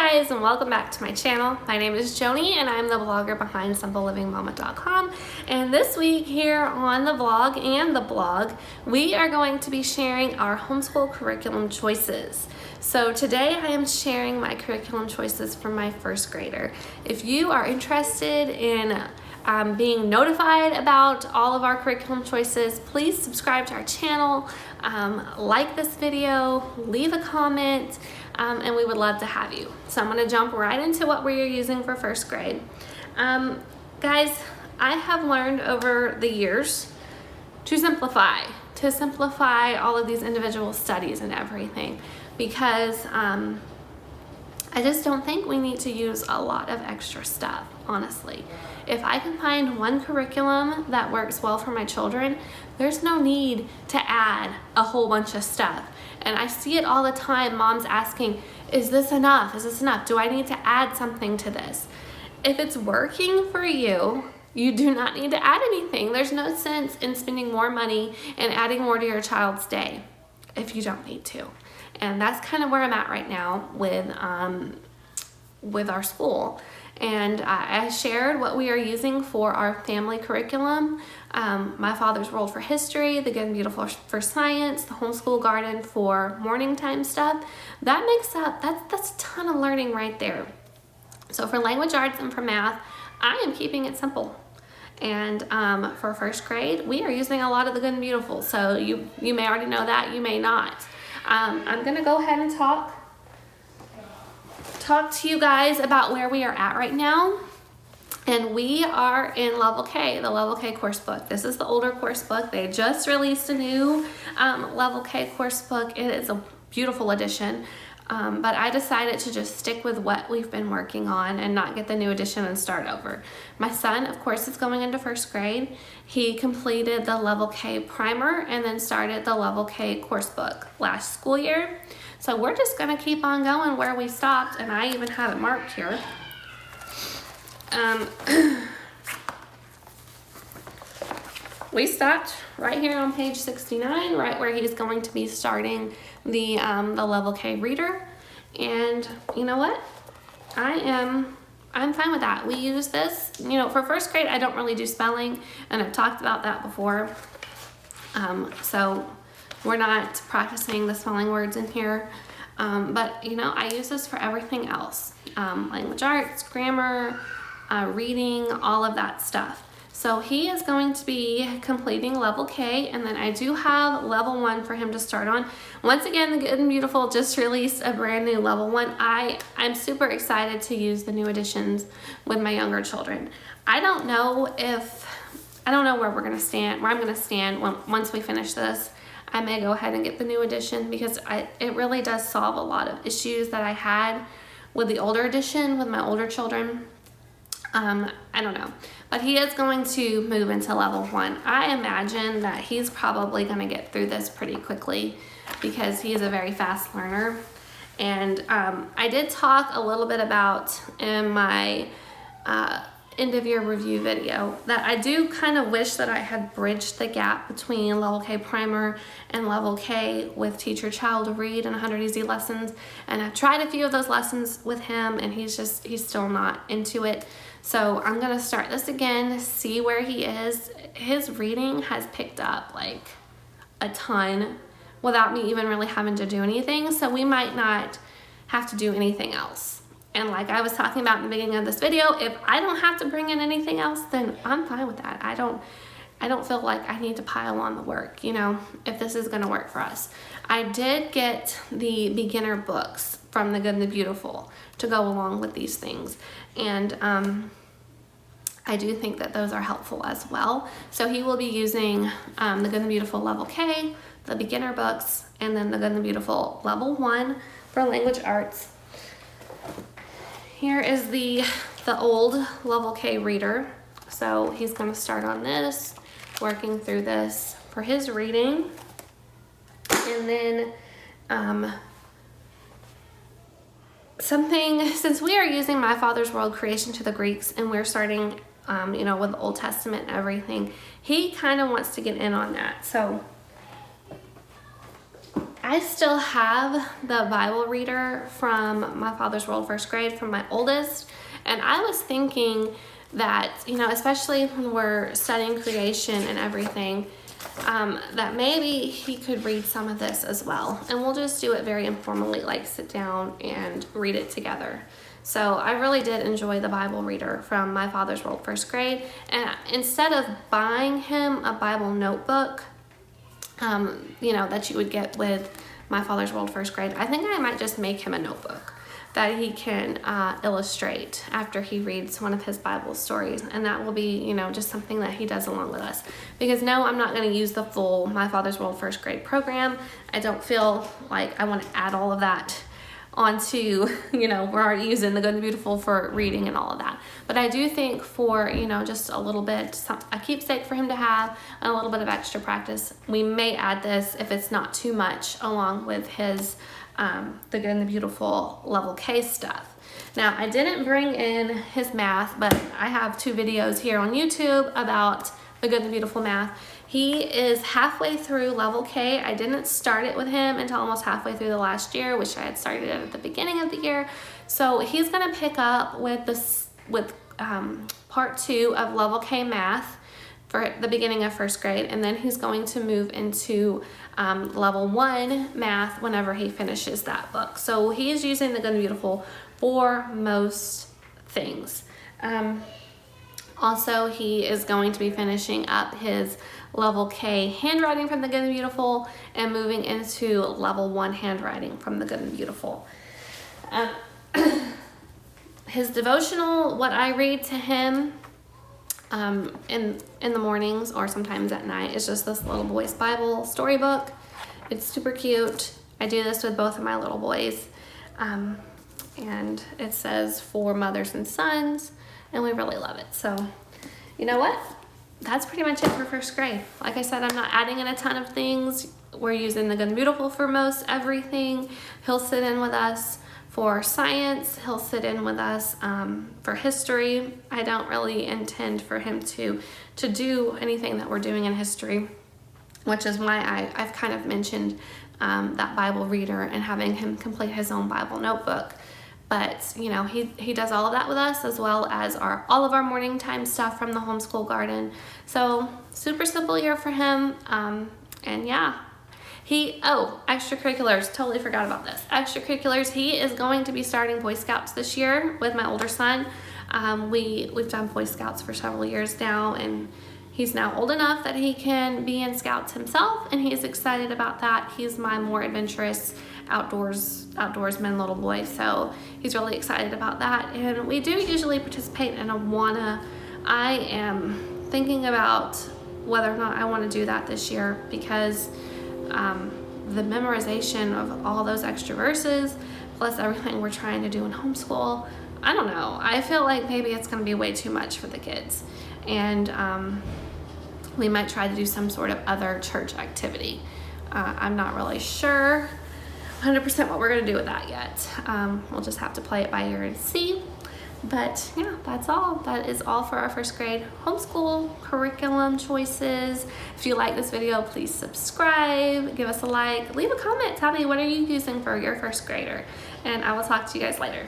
guys, and welcome back to my channel. My name is Joanie and I'm the blogger behind simplelivingmama.com, and this week here on the vlog and the blog we are going to be sharing our homeschool curriculum choices. So today I am sharing my curriculum choices for my first grader. If you are interested in being notified about all of our curriculum choices, please subscribe to our channel, like this video, leave a comment, and we would love to have you. So I'm going to jump right into what we're using for first grade. Guys, I have learned over the years to simplify all of these individual studies and everything, because I just don't think we need to use a lot of extra stuff, honestly. If I can find one curriculum that works well for my children, there's no need to add a whole bunch of stuff. And I see it all the time, moms asking, is this enough? Is this enough? Do I need to add something to this? If it's working for you, you do not need to add anything. There's no sense in spending more money and adding more to your child's day if you don't need to. And that's kind of where I'm at right now with our school. And I shared what we are using for our family curriculum. My Father's World for history, the Good and Beautiful for science, the Homeschool Garden for morning time stuff. That makes up, that's a ton of learning right there. So for language arts and for math, I am keeping it simple. And for first grade, we are using a lot of the Good and Beautiful. So you may already know that, you may not. I'm gonna go ahead and talk to you guys about where we are at right now. And we are in Level K, the Level K course book. This is the older course book. They just released a new Level K course book. It is a beautiful edition. But I decided to just stick with what we've been working on and not get the new edition and start over. My son, of course, is going into first grade. He completed the Level K primer and then started the Level K course book last school year. So we're just gonna keep on going where we stopped, and I even have it marked here. We stopped right here on page 69, right where he's going to be starting the Level K reader. And you know what? I'm fine with that. We use this, you know, for first grade, I don't really do spelling, and I've talked about that before. So we're not practicing the spelling words in here. But you know, I use this for everything else. Language arts, grammar, reading, all of that stuff. So he is going to be completing Level K, and then I do have Level 1 for him to start on. Once again, the Good and Beautiful just released a brand new Level 1. I'm super excited to use the new editions with my younger children. I don't know where we're gonna stand, where I'm gonna stand once we finish this. I may go ahead and get the new edition, because it really does solve a lot of issues that I had with the older edition with my older children. I don't know, but he is going to move into Level 1. I imagine that he's probably going to get through this pretty quickly, because he is a very fast learner. And I did talk a little bit about in my end of year review video that I do kind of wish that I had bridged the gap between Level K primer and Level K with Teach Your Child to Read and 100 Easy Lessons. And I've tried a few of those lessons with him, and he's still not into it. So I'm gonna start this again, see where he is. His reading has picked up like a ton without me even really having to do anything. So we might not have to do anything else. And like I was talking about in the beginning of this video, if I don't have to bring in anything else, then I'm fine with that. I don't feel like I need to pile on the work, you know, if this is gonna work for us. I did get the beginner books from the Good and the Beautiful to go along with these things. And I do think that those are helpful as well. So he will be using the Good and the Beautiful Level K, the beginner books, and then the Good and the Beautiful Level 1 for language arts. Here is the old Level K reader. So he's gonna start on this, working through this for his reading. And then since we are using My Father's World, Creation to the Greeks, and we're starting you know, with the Old Testament and everything, he kind of wants to get in on that. So I still have the Bible reader from My Father's World first grade from my oldest, and I was thinking that, you know, especially when we're studying creation and everything, that maybe he could read some of this as well, and we'll just do it very informally, like sit down and read it together. So I really did enjoy the Bible reader from My Father's World first grade, and instead of buying him a Bible notebook, you know, that you would get with My Father's World first grade, I think I might just make him a notebook that he can illustrate after he reads one of his Bible stories, and that will be, you know, just something that he does along with us. Because no, I'm not going to use the full My Father's World first grade program. I don't feel like I want to add all of that onto, you know, we're already using the Good and Beautiful for reading and all of that. But I do think for, you know, just a little bit, a keepsake for him to have, and a little bit of extra practice, we may add this if it's not too much, along with his the Good and the Beautiful level K stuff. Now, I didn't bring in his math, but I have 2 videos here on YouTube about the Good and the Beautiful math. He is halfway through level K. I didn't start it with him until almost halfway through the last year, which I had started at the beginning of the year. So he's gonna pick up with this part 2 of level K math for the beginning of first grade, and then he's going to move into level 1 math whenever he finishes that book. So he's using the Good and Beautiful for most things. Also, he is going to be finishing up his level K handwriting from the Good and Beautiful and moving into level 1 handwriting from the Good and Beautiful. His devotional, what I read to him in the mornings or sometimes at night, is just this little boy's Bible storybook. It's super cute. I do this with both of my little boys. And it says for mothers and sons, and we really love it. So, you know what? That's pretty much it for first grade. Like I said, I'm not adding in a ton of things. We're using the Good and Beautiful for most everything. He'll sit in with us for science. He'll sit in with us for history. I don't really intend for him to do anything that we're doing in history, which is why I've kind of mentioned that Bible reader and having him complete his own Bible notebook. But, you know, he does all of that with us, as well as all of our morning time stuff from the homeschool garden. So super simple year for him. And yeah, extracurriculars, totally forgot about this. Extracurriculars, he is going to be starting Boy Scouts this year with my older son. We've done Boy Scouts for several years now, and he's now old enough that he can be in Scouts himself, and he's excited about that. He's my more adventurous outdoorsman little boy, so he's really excited about that. And we do usually participate in Awana. I am thinking about whether or not I want to do that this year, because the memorization of all those extra verses plus everything we're trying to do in homeschool, I don't know, I feel like maybe it's going to be way too much for the kids, and we might try to do some sort of other church activity. I'm not really sure 100% what we're going to do with that yet. We'll just have to play it by ear and see. But yeah, that's all. That is all for our first grade homeschool curriculum choices. If you like this video, please subscribe, give us a like, leave a comment, tell me what are you using for your first grader, and I will talk to you guys later.